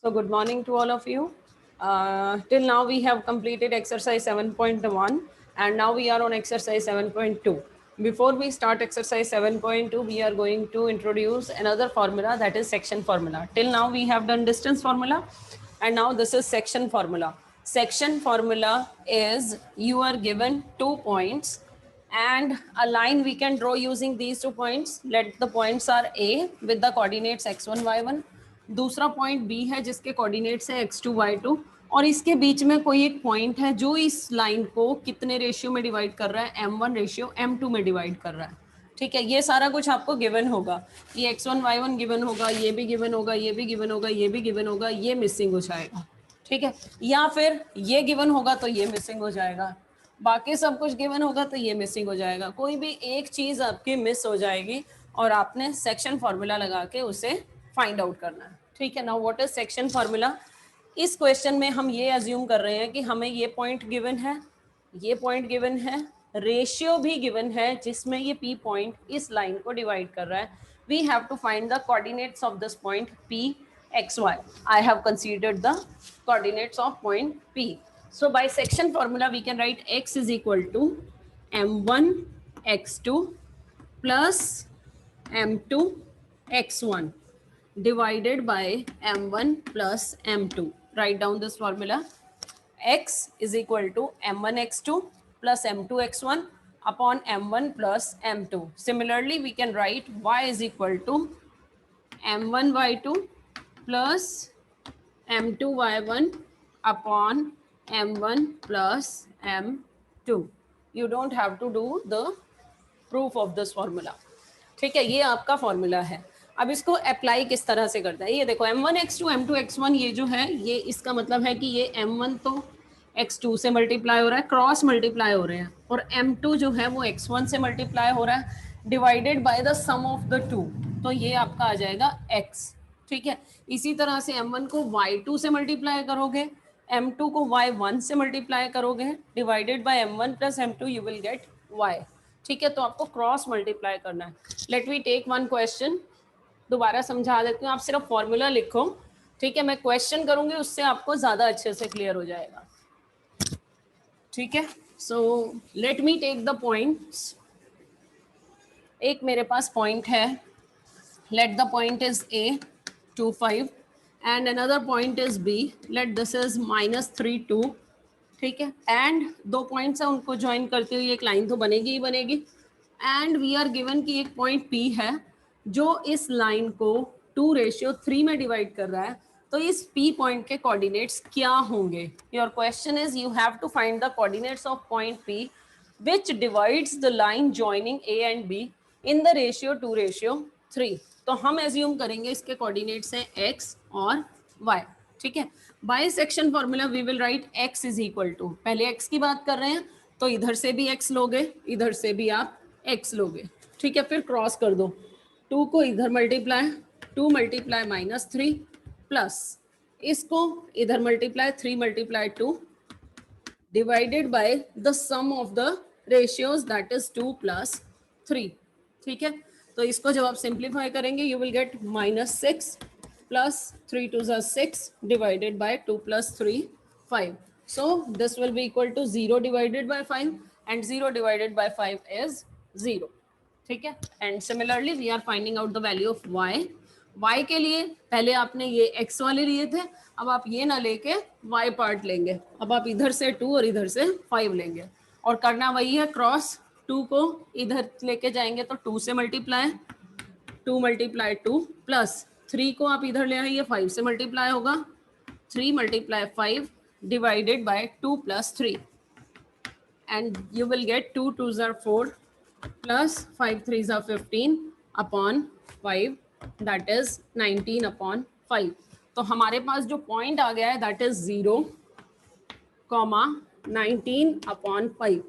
So good morning to all of you. Till now we have completed exercise 7.1 and now we are on exercise 7.2. Before we start exercise 7.2, we are going to introduce another formula, that is section formula. Till now we have done distance formula and now this is section formula. Section formula is you are given 2 points and a line we can draw using these 2 points. Let the points are A with the coordinates x1 y1, दूसरा point B है जिसके coordinates है x2 y2, और इसके बीच में कोई एक point है जो इस लाइन को कितने रेशियो में डिवाइड कर रहा है, m1 रेशियो m2 में डिवाइड कर रहा है. ठीक है, ये सारा कुछ आपको गिवन होगा. ये x1 y1 गिवन होगा, ये भी गिवन होगा, ये भी गिवन होगा, ये भी गिवन होगा, ये मिसिंग हो जाएगा. ठीक है, या फिर ये गिवन होगा तो ये मिसिंग हो जाएगा, बाकी सब कुछ गिवन होगा तो ये मिसिंग हो जाएगा. कोई भी एक चीज आपकी मिस हो जाएगी और आपने सेक्शन फॉर्मूला लगा के उसे फाइंड आउट करना है. ठीक है, now what is section formula. इस क्वेश्चन में हम ये अज्यूम कर रहे हैं कि हमें ये पॉइंट गिवन है, ये पॉइंट गिवन है, रेशियो भी गिवन है जिसमें ये p पॉइंट इस लाइन को डिवाइड कर रहा है. We have to find the coordinates of this point p xy. I have considered the coordinates of point p. So by section formula we can write x is equal to m1 x2 plus m2 x1 divided by m1 plus m2. Write down this formula. X is equal to m1 x2 plus m2 x1 upon m1 plus m2. Similarly, we can write y is equal to m1 y2 plus m2 y1 upon m1 plus m2. You don't have to do the proof of this formula. ठीक है, ये आपका formula है. अब इसको apply किस तरह से करता है, ये देखो m1 x2 m2 x1, ये जो है ये इसका मतलब है कि ये m1 तो x2 से मल्टीप्लाई हो रहा है, क्रॉस मल्टीप्लाई हो रहे हैं, और m2 जो है वो x1 से मल्टीप्लाई हो रहा है divided by the sum of the two, तो ये आपका आ जाएगा x. ठीक है, इसी तरह से m1 को y2 से मल्टीप्लाई करोगे, m2 को y1 से मल्टीप्लाई करोगे, divided by m1 plus m2 you will get y. ठीक है, तो आपको क्रॉस मल्टीप्लाई करना है. Let we take one question, दोबारा समझा देती हूँ, आप सिर्फ फॉर्मूला लिखो. ठीक है, मैं क्वेश्चन करूंगी उससे आपको ज्यादा अच्छे से क्लियर हो जाएगा. ठीक है, so let me take the points. एक मेरे पास पॉइंट है, let the point is a 2 5 and another point is b, let this is -3 2. ठीक है, एंड दो पॉइंट्स है उनको ज्वाइन करते हुए एक लाइन तो बनेगी ही बनेगी. एंड वी आर गिवन कि एक पॉइंट p है जो इस लाइन को 2:3 में डिवाइड कर रहा है, तो इस p पॉइंट के कोऑर्डिनेट्स क्या होंगे. Your question is you have to find the coordinates of point p which divides the line joining a and b in the ratio 2:3. तो हम एज्यूम करेंगे इसके कोऑर्डिनेट्स हैं x और y. ठीक है, by section formula we will write x is equal to, पहले x की बात कर रहे हैं तो इधर से भी x लोगे, इधर से भी आप x लोगे. ठीक है, फिर क्रॉस कर दो, 2 को इधर मल्टीप्लाई, 2 मल्टीप्लाई -3 प्लस इसको इधर multiply 3 multiply 2 divided by the sum of the ratios that is 2 + 3. ठीक है, तो इसको जब आप सिंप्लीफाई करेंगे you will gate -6 plus 3 2s are 6 divided by 2 plus 3 5. So this will be equal to 0 divided by 5 and 0 divided by 5 is 0. ठीक है, and similarly we are finding out the value of y. y के लिए पहले आपने ये x वाले लिए थे, अब आप ये ना लेके y पार्ट लेंगे. अब आप इधर से 2 और इधर से 5 लेंगे और करना वही है, क्रॉस 2 को इधर लेके जाएंगे तो 2 से मल्टीप्लाई, 2 मल्टीप्लाई 2 प्लस 3 को आप इधर ले आइए, 5 से मल्टीप्लाई होगा, 3 multiply 5 divided by 2 + 3 and you will gate 2 2s are 4 plus 5 3s are 15 upon 5 that is 19 upon 5. तो हमारे पास जो पॉइंट आ गया है दैट इज 0, 19 अपॉन 5.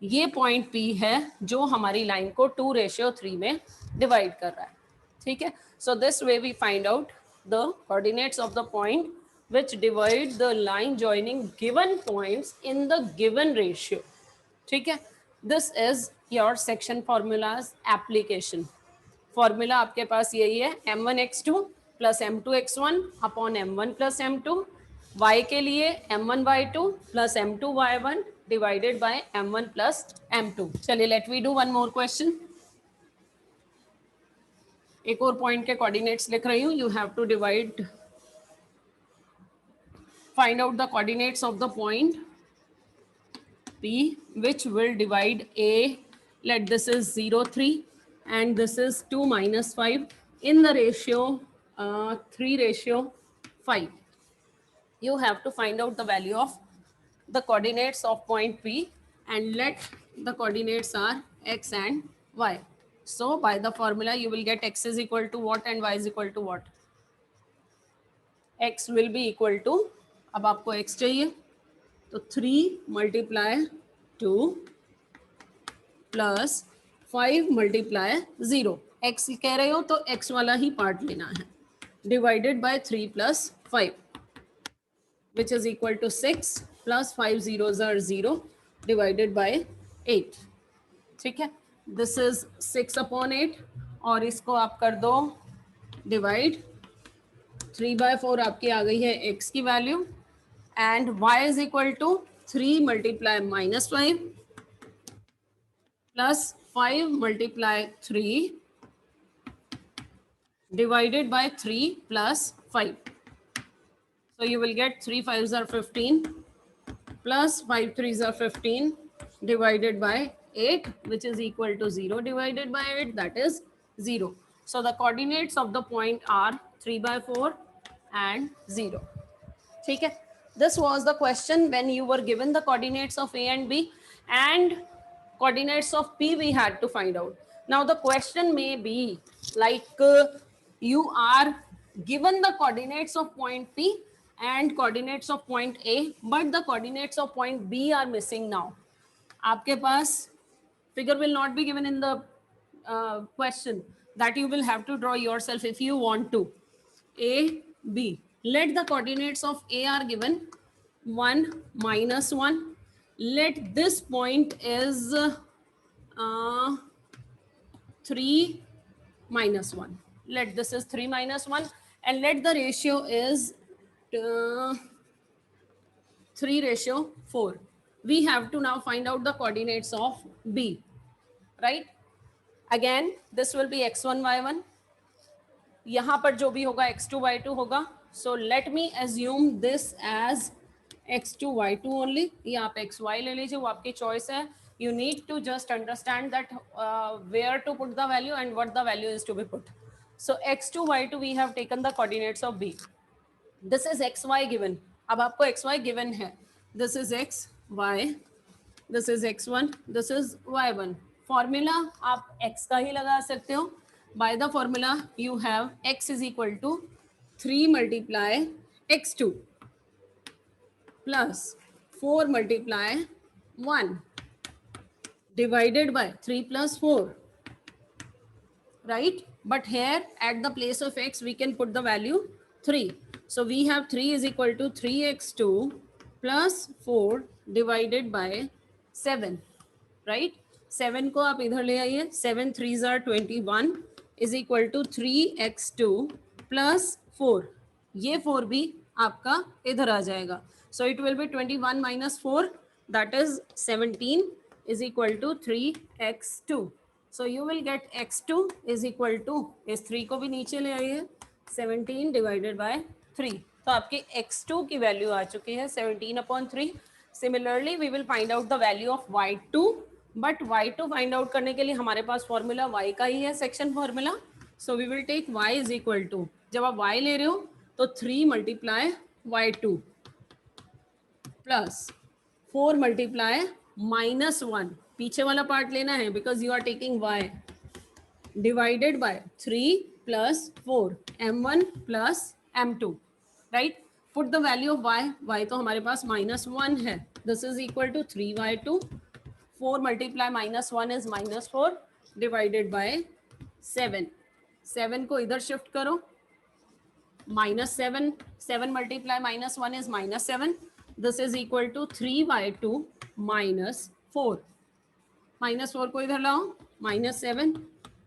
ये पॉइंट P है जो हमारी लाइन को 2:3 में डिवाइड कर रहा है. ठीक है, so this way we find out the coordinates of the point which divide the line joining given points in the given ratio. ठीक है, this is your section formulas application. Formula आपके पास यही है, m1 x2 plus m2x1 upon m1 plus m2, y के लिए m1 y2 plus m2 y1 divided by m1 plus m2. चलिए let we do one more question. एक और point के coordinates लिख रही हूँ. You have to divide, find out the coordinates of the point P which will divide A. Let this is 0 3 and this is 2 minus 5 in the ratio 3:5. You have to find out the value of the coordinates of point P and let the coordinates are x and y. So by the formula you will get x is equal to what and y is equal to what. x will be equal to, अब आपको x चाहिए तो 3 multiply 2 plus 5 multiply 0. x कह रहे हो तो x वाला ही part लेना है, divided by 3 plus 5 which is equal to 6 plus 5 zeros are 0 divided by 8. ठीक है, दिस इज 6 अपॉन 8 और इसको आप कर दो डिवाइड. 3/4 आपकी आ गई है x की value and y is equal to 3 multiply minus 5 plus 5 multiply 3 divided by 3 plus 5. So you will get 3 5s are 15 plus 5 3s are 15 divided by 8 which is equal to 0 divided by 8, that is 0. So the coordinates of the point are 3/4 and 0. ठीक है, this was the question when you were given the coordinates of A and B and coordinates of P we had to find out. Now the question may be like you are given the coordinates of point P and coordinates of point A but the coordinates of point B are missing now. आपके पास figure will not be given in the question, that you will have to draw yourself if you want to. A, B. Let the coordinates of A are given 1 minus 1. Let this point is 3 minus 1. Let this is 3 minus 1 and let the ratio is 3:4. We have to now find out the coordinates of B, right? Again, this will be x1 y1. यहाँ पर जो भी होगा x2 y2 होगा. So let me assume this as x2 y2 only. ये आप xy ले लीजिए, वो आपकी choice है. You need to just understand that where to put the value and what the value is to be put. So x2 y2 we have taken the coordinates of B. This is xy given. अब आपको xy given है. This is x y, this is x1, this is y1. Formula आप x का ही लगा सकते हो. By the formula you have x is equal to 3 multiply x2 plus 4 multiply 1 divided by 3 plus 4, right? But here at the place of x we can put the value 3. So we have 3 is equal to 3x2 plus 4 divided by 7, right? 7 को आप इधर ले आइए. 7 3s are 21 is equal to 3x2 plus 4. ये 4 भी आपका इधर आ जाएगा. So it will be 21 minus 4, that is 17 is equal to 3x2. So you will get x2 is equal to, इस 3 को भी नीचे ले आइए, 17 divided by 3. तो आपकी x2 की वैल्यू आ चुकी है 17/3. Similarly we will find out the value of y2. But y2 find out करने के लिए हमारे पास फॉर्मूला y का ही है, section formula. So we will take y is equal to, जब आप y ले रहे हो तो 3 मल्टीप्लाई y2 प्लस 4 मल्टीप्लाई -1, पीछे वाला पार्ट लेना है because you are taking y, divided by 3 plus 4 m1 plus m2, right? Put the value of y तो हमारे पास -1 है. This is equal to 3y2. 4 multiply -1 is -4 divided by 7. 7 को इधर शिफ्ट करो, -7. 7 multiply -1 is -7. This is equal to 3y2 minus 4. -4 को इधर लाओ, -7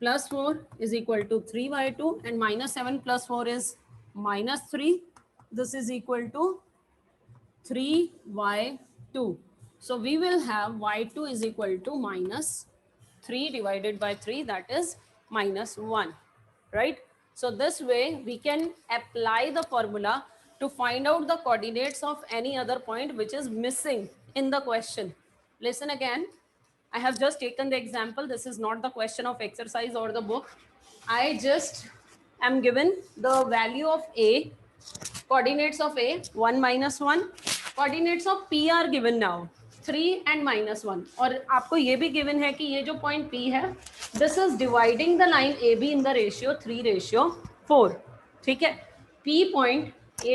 plus 4 is equal to 3y2 and -7 plus 4 is -3. This is equal to 3y2. So we will have y2 is equal to -3 divided by 3, that is -1, right? So this way we can apply the formula to find out the coordinates of any other point which is missing in the question. Listen again. I have just taken the example. This is not the question of exercise or the book. I just am given the value of A, coordinates of A 1 minus 1, coordinates of P are given now 3 and -1, और आपको ये भी given है कि ये जो point P है, this is dividing the line AB in the ratio 3:4. ठीक है, P point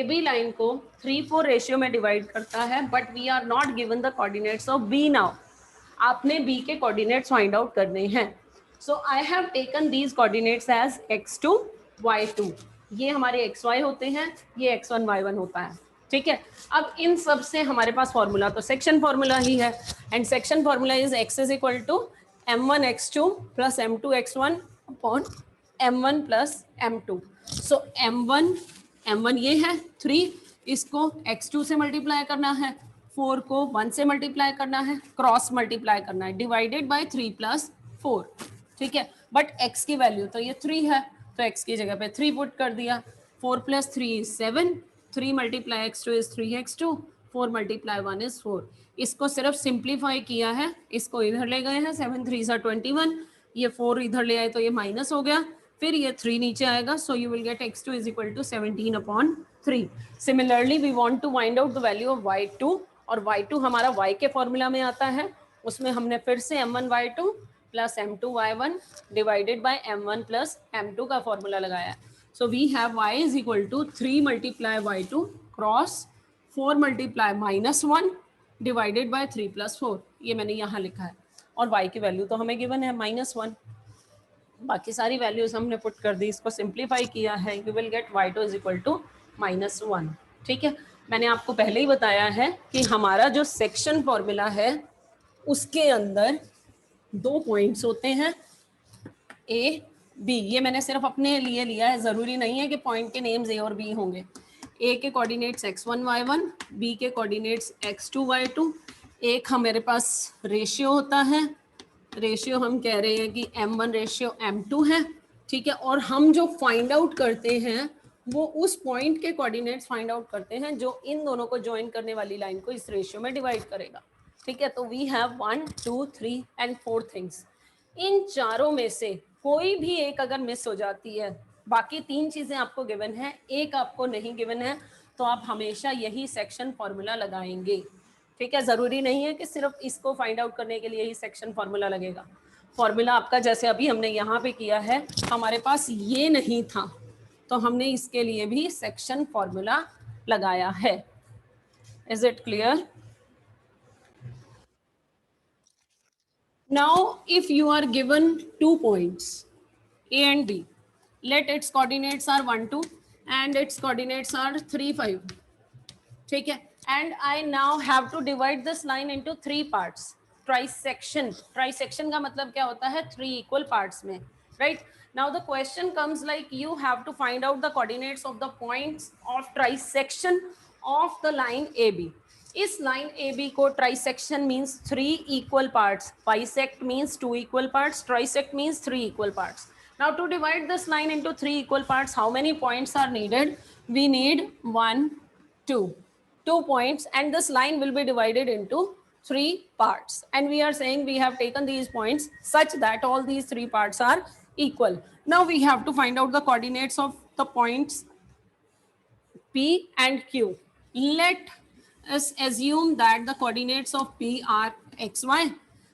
AB line को 3:4 ratio में divide करता है, but we are not given the coordinates of B now. आपने B के coordinates find out करने हैं. So I have taken these coordinates as x2, y2. ये हमारे xy होते हैं, ये x1, y1 होता है. ठीक है, अब इन सब से हमारे पास फॉर्मूला तो सेक्शन फॉर्मूला ही है, and section formula is x is equal to m1 x2 plus m2 x1 upon m1 plus m2. So m1 ये है 3, इसको x2 से मल्टीप्लाई करना है, 4 को 1 से मल्टीप्लाई करना है, क्रॉस मल्टीप्लाई करना है, डिवाइडेड बाय 3 प्लस 4. ठीक है, बट x की वैल्यू तो ये 3 है, तो x की जगह पे 3 पुट कर दिया. 4 plus 3 is 7, 3 multiply x2 is 3x2, 4 multiply 1 is 4. इसको सिर्फ सिंप्लीफाई किया है, इसको इधर ले गए हैं, 7 3 सा 21, ये 4 इधर ले आए तो ये माइनस हो गया, फिर ये 3 नीचे आएगा, so you will get x2 is equal to 17/3. Similarly we want to find out the value of y2, और y2 हमारा y के फॉर्मूला में आता है, उसमें हमने फिर से m1 y2 plus m2 y1 divided by m1 plus m2 का फॉर्मूला लगाया. So we have y is equal to 3 multiply y2 cross 4 multiply -1 divided by 3 plus 4. ये मैंने यहाँ लिखा है, और y की वैल्यू तो हमें गिवन है -1. बाकी सारी वैल्यूज हमने पुट कर दी, इसको सिंप्लीफाई किया है, you will get y2 is equal to -1. ठीक है, मैंने आपको पहले ही बताया है कि हमारा जो सेक्शन फॉर्मूला है उसके अंदर 2 पॉइंट्स होते हैं A, B. ये मैंने सिर्फ अपने लिए लिया है, ज़रूरी नहीं है कि पॉइंट के नेम्स A और B होंगे. A के कोऑर्डिनेट्स x1 y1, B के कोऑर्डिनेट्स x2 y2. एक हमारे पास रेशियो होता है, रेशियो हम कह रहे हैं कि m1 रेशियो m2 है. ठीक है, और हम जो फाइंड आउट करते हैं वो उस पॉइंट के कोऑर्डिनेट्स फाइंड आउट करते हैं जो इन दोनों को ज्वाइन करने वाली लाइन को इस रेशियो में डिवाइड करेगा. ठीक है, तो वी हैव 1 2 3 एंड 4 थिंग्स. इन चारों में से कोई भी एक अगर मिस हो जाती है, बाकी 3 चीजें आपको गिवन है, एक आपको नहीं गिवन है, तो आप हमेशा यही सेक्शन फॉर्मूला लगाएंगे. ठीक है, जरूरी नहीं है कि सिर्फ इसको फाइंड आउट करने के लिए ही सेक्शन फॉर्मूला लगेगा. फॉर्मूला आपका जैसे अभी हमने यहाँ पे किया है, हमारे पास ये नहीं था तो हमने इसके लिए भी सेक्शन फॉर्मूला लगाया है. Is it clear? Now, if you are given 2 points, A and B, let its coordinates are 1 2 and its coordinates are 3 5. ठीक है, and I now have to divide this line into 3 parts. Trisection. Trisection का मतलब क्या होता है? 3 equal parts में, right? Now the question comes like you have to find out the coordinates of the points of trisection of the line AB. इस line AB को trisection means 3 equal parts, bisect means 2 equal parts, trisect means 3 equal parts. Now to divide this line into 3 equal parts, how many points are needed? We need 1 2 points, and this line will be divided into 3 parts, and we are saying we have taken these points such that all these 3 parts are equal. Now we have to find out the coordinates of the points P and Q. Let us assume that the coordinates of P are xy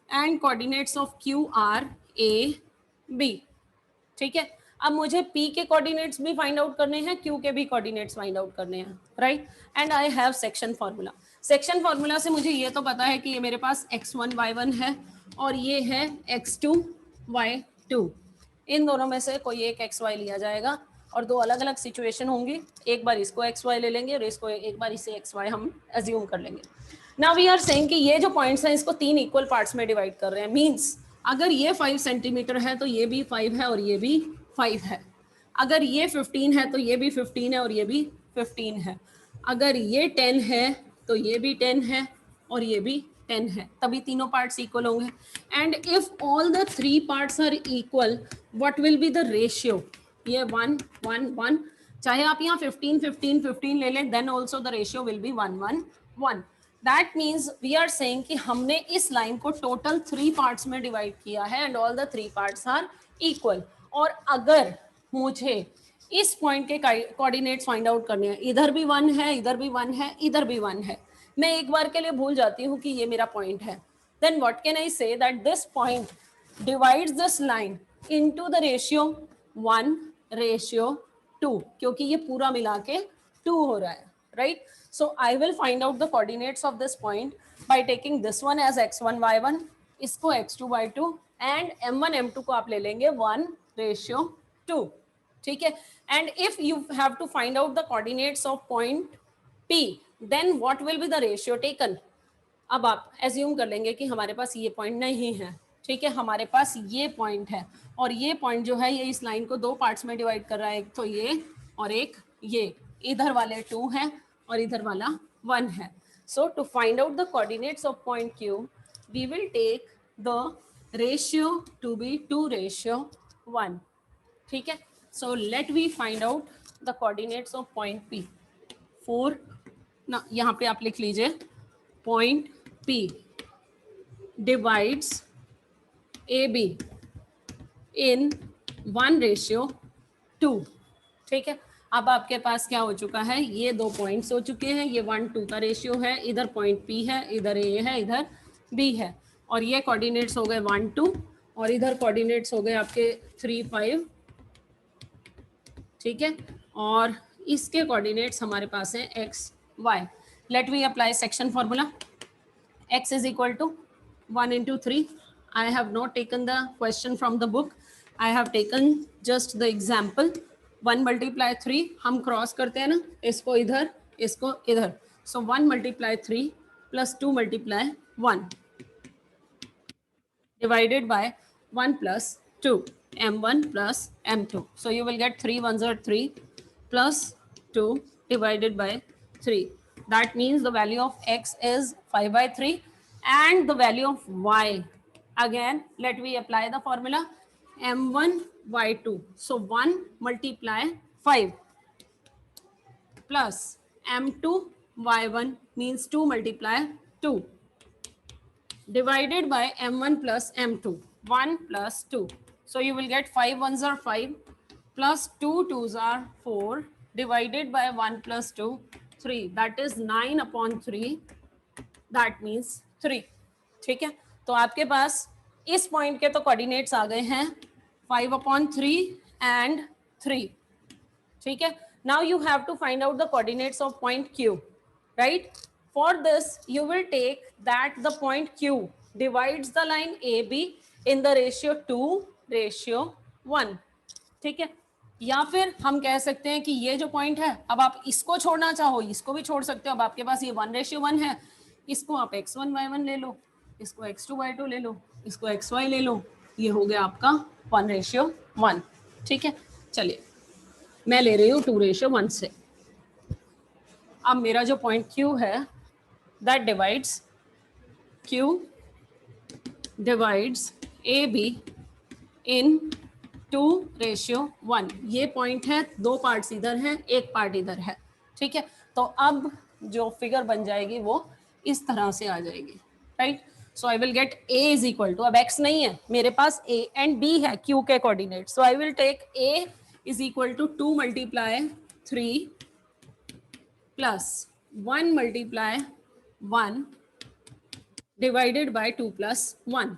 and coordinates of Q are a b. ठीक है, अब मुझे P के coordinates भी find out करने हैं, Q के भी कोऑर्डिनेट्स फाइंड आउट करने हैं, right? And I have section formula. Section formula से मुझे ये तो पता है कि ये मेरे पास x1 y1 है और ये है x2 y2. इन दोनों में से कोई एक xy लिया जाएगा और 2 अलग अलग सिचुएशन होंगी. एक बार इसको xy ले लेंगे और इसको एक बार इसे xy हम एज्यूम कर लेंगे. नाउ वी आर सेइंग कि ये जो पॉइंट्स हैं इसको 3 इक्वल पार्ट्स में डिवाइड कर रहे हैं. मींस अगर ये 5 सेंटीमीटर है तो ये भी 5 है और ये भी 5 है. अगर ये 15 है तो ये भी 15 है और ये भी 15 है, अगर ये 10 है तो ये भी 10 है और ये भी 10 है, तभी तीनों पार्ट्स इक्वल होंगे. And if all the three parts are equal, what will be the ratio? ये 1 1 1, चाहे आप यहाँ 15 15 15 ले लें, then also the ratio will be 1 1 1. That means we are saying कि हमने इस लाइन को टोटल 3 पार्ट्स में डिवाइड किया है and all the 3 parts are equal. और अगर मुझे इस पॉइंट के कोऑर्डिनेट्स फाइंड आउट करने हैं, इधर भी 1 है, इधर भी 1 है, इधर भी 1 है, मैं एक बार के लिए भूल जाती हूँ कि ये मेरा पॉइंट है, then what can I say that this point divides this line into the ratio 1:2, क्योंकि ये पूरा मिला के 2 हो रहा है, right? So I will find out the coordinates of this point by taking this one as x1 y1, इसको x2 y2, and m1 m2 को आप ले लेंगे 1:2. ठीक है. And if you have to find out the coordinates of point P, then what will be the ratio taken? अब आप assume कर लेंगे कि हमारे पास ये पॉइंट नहीं है, ठीक है, हमारे पास ये पॉइंट है और ये पॉइंट जो है ये इस लाइन को 2 पार्ट्स में डिवाइड कर रहा है, एक तो ये और एक ये, इधर वाले 2 हैं और इधर वाला 1 है. So to find out the coordinates of point Q, we will take the ratio to be 2:1. ठीक है. So let we find out the coordinates of point P. 4 ना, यहाँ पे आप लिख लीजिए point P divides AB in 1:2. ठीक है. अब आपके पास क्या हो चुका है, ये 2 पॉइंट्स हो चुके हैं, ये 1:2 का रेशियो है, इधर पॉइंट P है, इधर A है, इधर B है, और ये कोऑर्डिनेट्स हो गए 1 2 और इधर कोऑर्डिनेट्स हो गए आपके 3 5. ठीक है. और इसके कोऑर्डिनेट्स हमारे पास है x y. Let we apply section formula. x is equal to 1 into 3. I have not taken the question from the book. I have taken just the example. 1 multiply 3, हम क्रॉस करते हैं ना, इसको इधर इसको इधर. So 1 multiply 3 plus 2 multiply 1 divided by 1 plus 2, m1 plus m2. So you will get 3 ones are 3 plus 2 divided by 3. That means the value of x is 5/3 and the value of y, again let me apply the formula m1 y2. So 1 multiply 5 plus m2 y1 means 2 multiply 2 divided by m1 plus m2, 1 plus 2. So you will get 5 ones are 5 plus 2 twos are 4 divided by 1 plus 2, 3. That is 9/3. That means 3. ठीक है. तो आपके पास इस point के तो coordinates आ गए हैं 5/3 and 3. ठीक है. Now you have to find out the coordinates of point Q, right? For this, you will take that the point Q divides the line AB in the ratio 2:1. ठीक है. या फिर हम कह सकते हैं कि ये जो पॉइंट है, अब आप इसको छोड़ना चाहो इसको भी छोड़ सकते हो. अब आपके पास ये 1:1 है, इसको आप x1 y1 ले लो, इसको x2 y2 ले लो, इसको xy ले लो, ये हो गया आपका 1:1. ठीक है. चलिए मैं ले रही हूँ 2:1 से. अब मेरा जो पॉइंट Q है, that divides Q divides AB इन 2:1. ये पॉइंट है, 2 पार्ट्स इधर हैं, 1 पार्ट इधर है. ठीक है. तो अब जो फिगर बन जाएगी वो इस तरह से आ जाएगी, right? So I will get A is equal to, अब x नहीं है मेरे पास, A एंड B है Q के coordinate. So I will take A is equal to 2 multiply 3 plus 1 multiply 1 divided by 2 plus 1.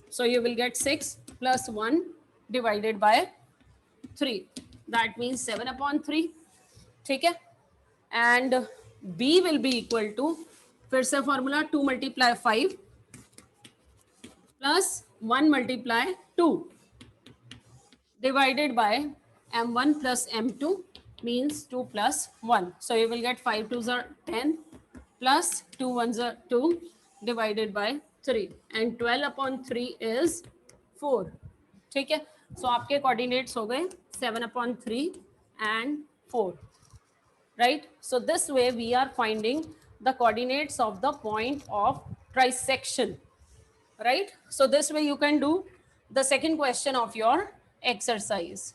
So you will get 6 plus 1 divided by 3. That means 7/3. ठीक है. And B will be equal to, फिर से formula 2 multiply 5 plus 1 multiply 2 divided by m1 plus m2 means 2 plus 1. So you will get 5 2s are 10 plus 2 1s are 2 divided by 3 and 12/3 is 4. ठीक है. सो आपके coordinates हो गए 7/3 and 4, right? So this way we are finding the coordinates of the point of trisection, right? So this way you can do the second question of your exercise.